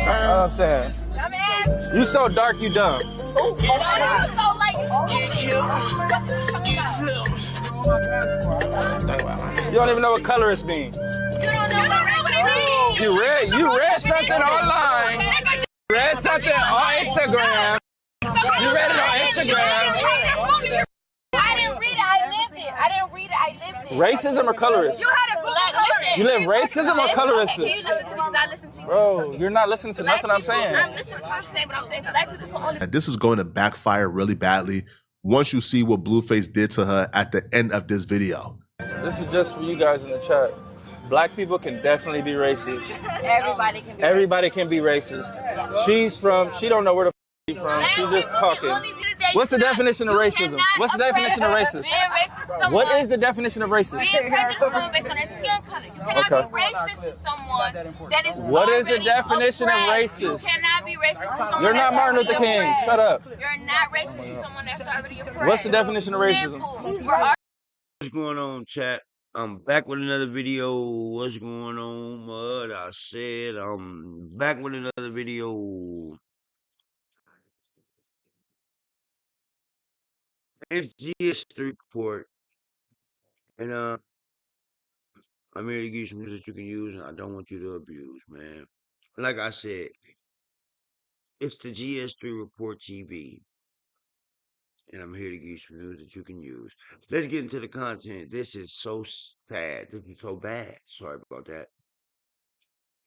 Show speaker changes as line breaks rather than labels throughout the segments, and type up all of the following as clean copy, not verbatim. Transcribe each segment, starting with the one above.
know what I'm saying? You so dark, you dumb. You don't even know what colorist means.
You don't know what it means.
You read something online. You read something on Instagram. You read it on Instagram.
I didn't read it, I lived it. I didn't read it, I lived it.
Racism or colorist?
You had a good
You live racism or colorism?
Can you listen to me? Because I listen to you.
Bro, you're not listening to nothing I'm saying.
I'm listening to what I'm saying, but I'm saying black people can only...
This is going to backfire really badly once you see what Blueface did to her at the end of this video.
This is just for you guys in the chat. Black people can definitely be racist.
Everybody can be
Everybody can be racist. She don't know where the she's from. She's just talking. What's the definition of racism? What's the definition of racist? What is the definition of racist?
Being prejudiced to someone based on their skin color. You cannot be racist to someone that is
What is the
already
definition of
oppressed.
racist?
You cannot be racist to someone
You're not
that's
Martin Luther
already
King.
oppressed.
Shut up.
You're not racist to someone that's already oppressed.
What's the definition of racism?
Simple.
What's going on, chat? I'm back with another video. What's going on, mud? I said I'm back with another video. It's GS3 report, and I'm here to give you some news that you can use, and I don't want you to abuse, man. Like I said, it's the GS3 report TV, and I'm here to give you some news that you can use. Let's get into the content. This is so sad. This is so bad. Sorry about that.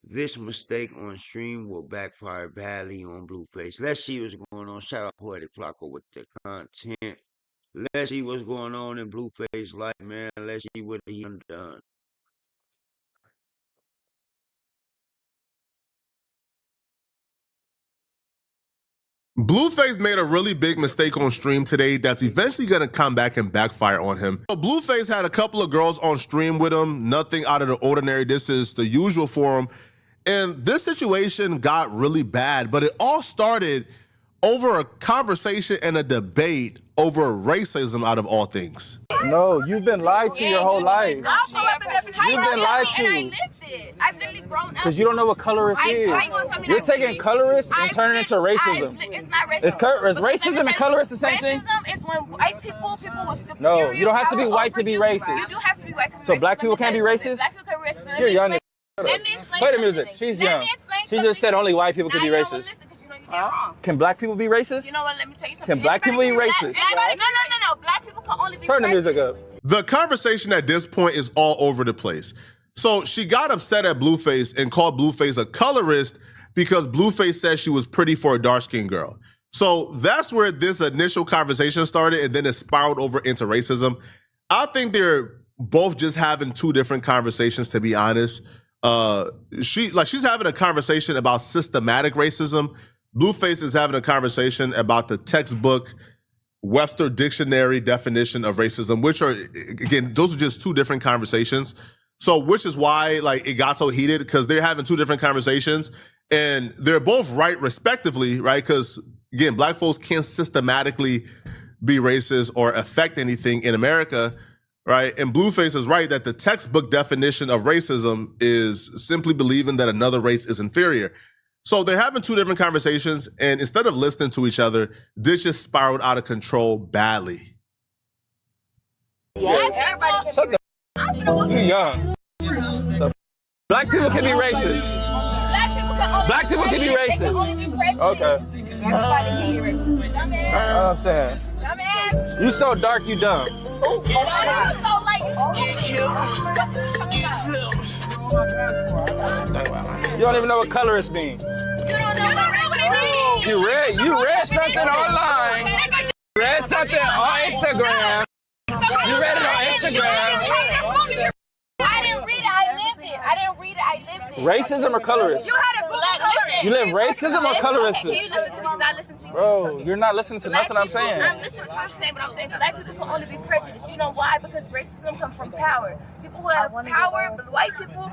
This mistake on stream will backfire badly on Blueface. Let's see what's going on. Shout out Poetic Flocko with the content. Let's see what's going on in Blueface life, man. Let's see what he done.
Blueface made a really big mistake on stream today that's eventually going to come back and backfire on him. So Blueface had a couple of girls on stream with him, nothing out of the ordinary. This is the usual for him. And this situation got really bad, but it all started over a conversation and a debate over racism out of all things.
No, you've been lied to your whole life.
You've
been lied to.
And I lived it. I've literally grown up.
Because you don't know what colorist is. You're taking colorist and turning it into racism.
It's not racism.
Is racism and colorist the same thing?
Racism is when white people with superior
No, you don't have to be white to be racist.
You do have to be white to be racist.
So black people can't be racist?
Black people can be racist.
You're young.
Let me explain.
Play the music. She's young. She just said only white people can be racist. Can black people be racist?
You know what? Let me tell you something.
Can black people be racist?
No. Black people can only be racist.
Turn the music up.
The conversation at this point is all over the place. So she got upset at Blueface and called Blueface a colorist because Blueface said she was pretty for a dark-skinned girl. So that's where this initial conversation started, and then it spiraled over into racism. I think they're both just having two different conversations, to be honest. She's having a conversation about systematic racism. Blueface is having a conversation about the textbook Webster Dictionary definition of racism, which are, again, those are just two different conversations. So which is why it got so heated, because they're having two different conversations and they're both right respectively, right? Because again, black folks can't systematically be racist or affect anything in America, right? And Blueface is right that the textbook definition of racism is simply believing that another race is inferior. So they're having two different conversations, and instead of listening to each other, this just spiraled out of control badly.
Shut the You're young. Black people can be racist. Black people can be racist. Okay. You know what I'm saying? You so dark, you dumb. You don't even know what colorist means.
You don't know what it means.
You read something online. You read something on Instagram. You read it on Instagram.
I didn't read it, I lived it. I didn't read it, I lived it.
Racism or colorist?
You had a good colorist.
You live racism or colorism?
Can you listen to me? Because I listen to you.
Bro, you're not listening to nothing I'm saying.
I'm listening to what I'm saying, but I'm saying black people can only be prejudiced. You know why? Because racism comes from power. People who have power, but white people,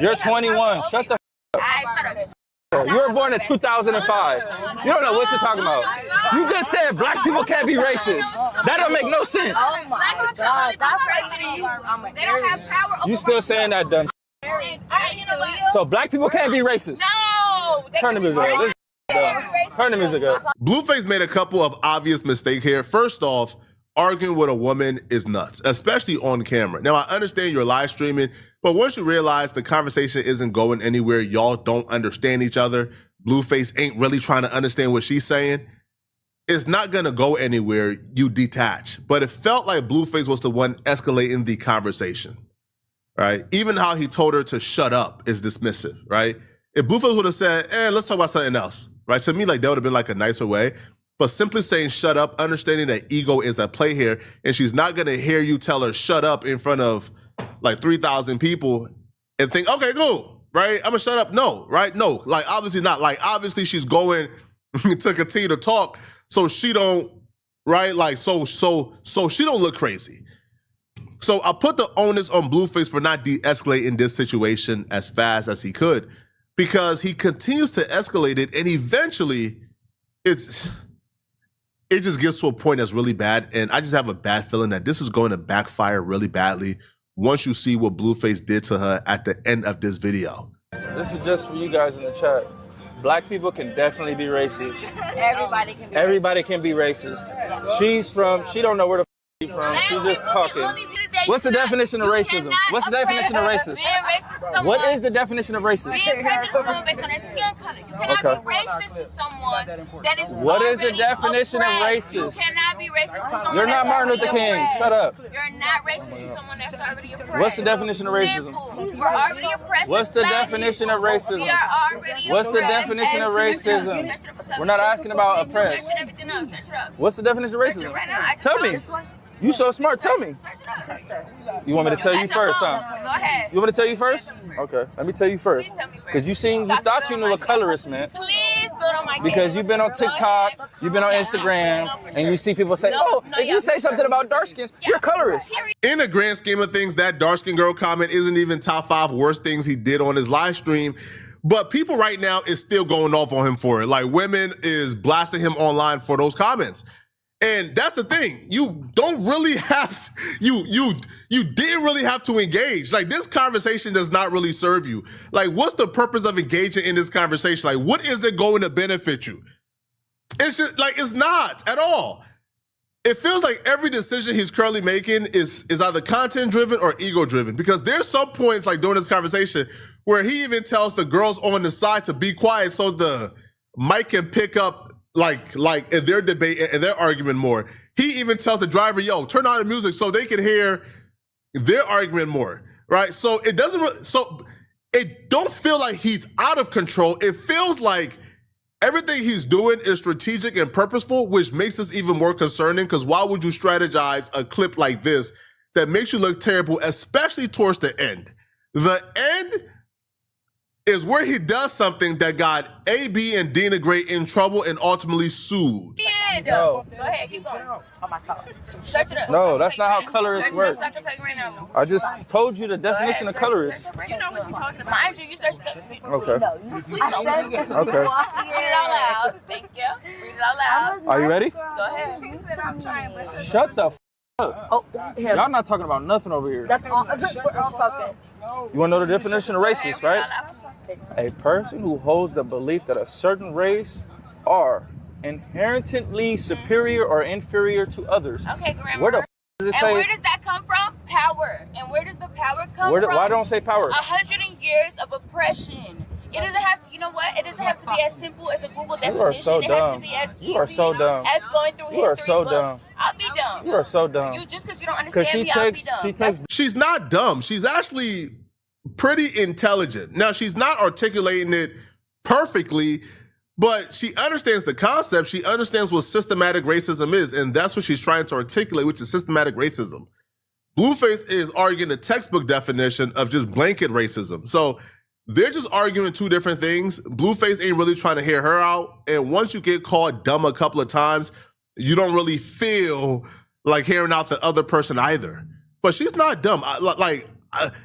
You're 21. Shut the
Alright, shut up.
You were born in 2005. You don't know what you're talking about. You just said black people can't be racist. That don't make no sense.
Oh my God, that's right. They don't have power.
You still saying that dumb shit. So black people can't be racist.
No,
Turn the music up. This is dumb. Turn the music up.
Blueface made a couple of obvious mistakes here. First off, arguing with a woman is nuts, especially on camera. Now, I understand you're live streaming, but once you realize the conversation isn't going anywhere, y'all don't understand each other, Blueface ain't really trying to understand what she's saying, it's not gonna go anywhere, you detach. But it felt like Blueface was the one escalating the conversation, right? Even how he told her to shut up is dismissive, right? If Blueface would have said, let's talk about something else, right? To me, like, that would have been like a nicer way. But simply saying shut up, understanding that ego is at play here, and she's not gonna hear you tell her shut up in front of like 3,000 people and think, okay, cool, right? I'm gonna shut up. No, right? No, like obviously not. Like obviously she's going to continue to talk so she don't, right? Like so she don't look crazy. So I put the onus on Blueface for not de-escalating this situation as fast as he could, because he continues to escalate it, and eventually it just gets to a point that's really bad, and I just have a bad feeling that this is going to backfire really badly once you see what Blueface did to her at the end of this video.
This is just for you guys in the chat. Black people can definitely be racist.
Everybody can be
Everybody can be racist. She don't know where the she's from. She's just talking. What's the definition of racism? What's the definition of racist? What is the definition of racist?
Being prejudiced to someone based on their skin color. You cannot be racist to someone that is
What is the definition of
oppressed.
racist?
You cannot be racist to someone
You're not
that's
Martin Luther
already
King.
oppressed.
Shut up.
You're not racist to someone that's already oppressed.
What's the definition of racism?
Simple. We're already oppressed.
What's the definition of racism?
We are already
What's the
oppressed.
definition of racism? We're not asking about oppressed. What's the definition of racism? Tell me. You so smart. Tell me. You want me to tell you first, huh?
Go ahead.
You want me to tell you first? Okay, let me tell you first.
Please tell me first.
Because you thought you knew a colorist, man.
Please build on my case.
Because you've been on TikTok, you've been on Instagram, and you see people say, oh, if you say something about dark skins, you're a colorist.
In the grand scheme of things, that dark skin girl comment isn't even top 5 worst things he did on his live stream. But people right now is still going off on him for it. Like, women is blasting him online for those comments. And that's the thing. You don't really have you didn't really have to engage. Like, this conversation does not really serve you. Like, what's the purpose of engaging in this conversation? Like, what is it going to benefit you? It's just like, it's not at all. It feels like every decision he's currently making is either content driven or ego driven, because there's some points like during this conversation where he even tells the girls on the side to be quiet so the mic can pick up like in their debate and their argument more. He even tells the driver, yo, turn on the music so they can hear their argument more, right? So it doesn't, so it don't feel like he's out of control. It feels like everything he's doing is strategic and purposeful, which makes this even more concerning, because why would you strategize a clip like this that makes you look terrible, especially towards the end? The end is where he does something that got AB and Dina Gray in trouble and ultimately sued.
No.
Go ahead, keep going. On my phone. Search it up.
No, that's not how colorists work.
I can tell you right now.
I just told you the definition of colorist.
You know what you're talking about. Mind you, you searched it.
Okay.
Please don't. Read it
Okay.
out loud. Thank you. Read it out loud.
Are you ready?
Go ahead. I'm trying.
Shut the f up.
Oh, him.
Y'all not talking about nothing over here.
That's all. We're all talking.
You want to know the definition of racist, right? A person who holds the belief that a certain race are inherently superior or inferior to others.
Okay, Grandma.
Where the f does it
And
say?
where does that come from? Power. And where does the power come from?
Why don't say power?
100 years of oppression. It doesn't have to, you know what? It doesn't have to be as simple as a Google definition.
You are so
it
dumb.
has to be as easy
You are so dumb.
as going through
You are
history
so
books.
dumb.
I'll be dumb.
You are so dumb.
You just because you don't understand
Because
me, I'll be dumb.
she takes.
She's not dumb. She's actually pretty intelligent. Now, she's not articulating it perfectly, but she understands the concept. She understands what systematic racism is, and that's what she's trying to articulate, which is systematic racism. Blueface is arguing the textbook definition of just blanket racism. So they're just arguing two different things. Blueface ain't really trying to hear her out, and once you get called dumb a couple of times, you don't really feel like hearing out the other person either. But she's not dumb.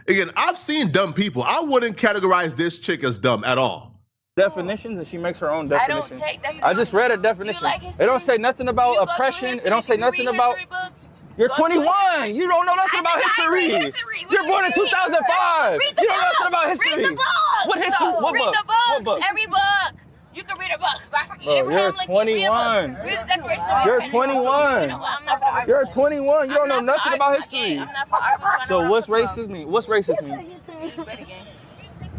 Again, I've seen dumb people. I wouldn't categorize this chick as dumb at all.
Definitions, and she makes her own
I
definition.
don't take that.
I just read a definition.
Like
It don't say nothing about
You go through
oppression.
history.
It don't say
You
nothing
read
about.
history books.
You're
Go through
21. You don't know nothing about
I
history.
read history. What
You're
do you
born in
mean?
2005.
Read the
You don't know
book.
nothing about history.
Read the book.
What history? What
Read
book?
the book.
What book?
Every book. You can read a book.
Bro, you're 21.
Read the Declaration of
You're
Independence.
21.
You know what? I'm not gonna argue.
You're 21. You don't know nothing about history.
I'm not gonna argue.
So what's racist mean? What's racist mean?
You just read again.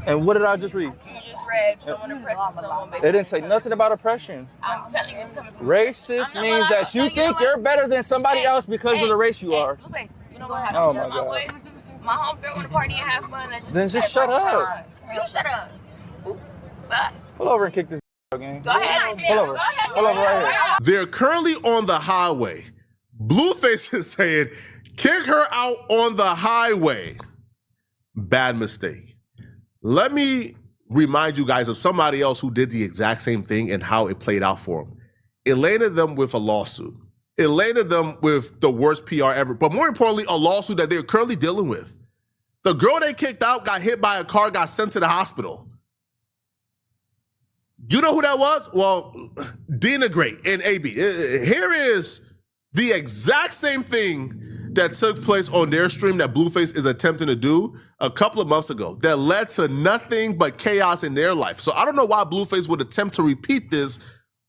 And what did I just read?
You just read someone oppressing someone.
It didn't say nothing about oppression.
I'm telling you, it's coming from
Racist means that you think you're better than somebody else because of the race you are.
Blueface, you know what?
Oh my God.
My home throw in the party and have fun.
Then just shut up.
You shut up. Bye.
Pull over and kick this game.
Go ahead.
Pull over. Pull over right here.
They're currently on the highway. Blueface is saying, kick her out on the highway. Bad mistake. Let me remind you guys of somebody else who did the exact same thing and how it played out for them. It landed them with a lawsuit. It landed them with the worst PR ever, but more importantly, a lawsuit that they're currently dealing with. The girl they kicked out got hit by a car, got sent to the hospital. You know who that was? Well, Dina Gray and AB. Here is the exact same thing that took place on their stream that Blueface is attempting to do a couple of months ago that led to nothing but chaos in their life. So I don't know why Blueface would attempt to repeat this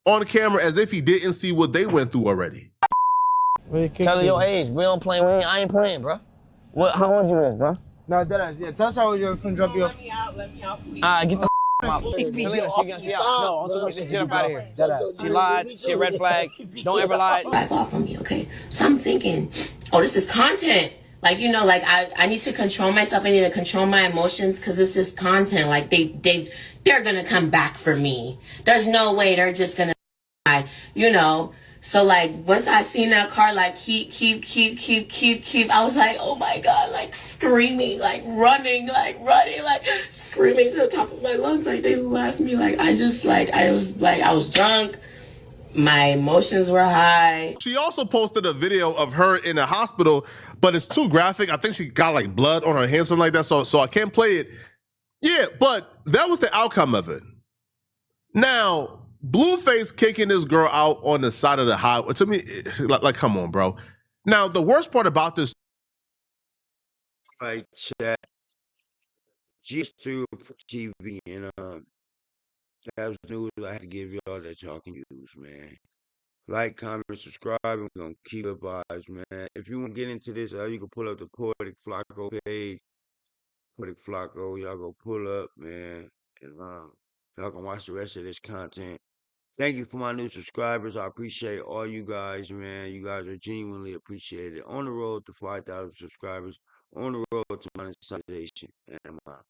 on camera as if he didn't see what they went through already.
Tell her your age. We don't play. I ain't playing, bro. How old you is, bro?
No, that is, yeah. Tell us how you're finna drop you off.
Get the out. She jump out of here. She lied. She a red flag. Don't ever lie.
Back off on me, okay? So I'm thinking, oh, this is content. Like, you know, like I need to control myself. I need to control my emotions because this is content. Like they're gonna come back for me. There's no way they're just gonna, you know. So like once I seen that car like keep, I was like, oh my God, like screaming, like running, like screaming to the top of my lungs. Like they left me. Like I was drunk. My emotions were high.
She also posted a video of her in a hospital, but it's too graphic. I think she got like blood on her hands, something like that. So I can't play it. Yeah, but that was the outcome of it. Now, Blueface kicking this girl out on the side of the highway, to me, like come on, bro. Now, the worst part about this.
Right, chat. Just through TV and that was news I had to give y'all that y'all can use, man. Like, comment, subscribe, and we're gonna keep it vibes, man. If you want to get into this, you can pull up the Poetic Flacco page. Poetic Flacco, y'all go pull up, man. And y'all can watch the rest of this content. Thank you for my new subscribers. I appreciate all you guys, man. You guys are genuinely appreciated. On the road to 5,000 subscribers. On the road to monetization. And I'm out.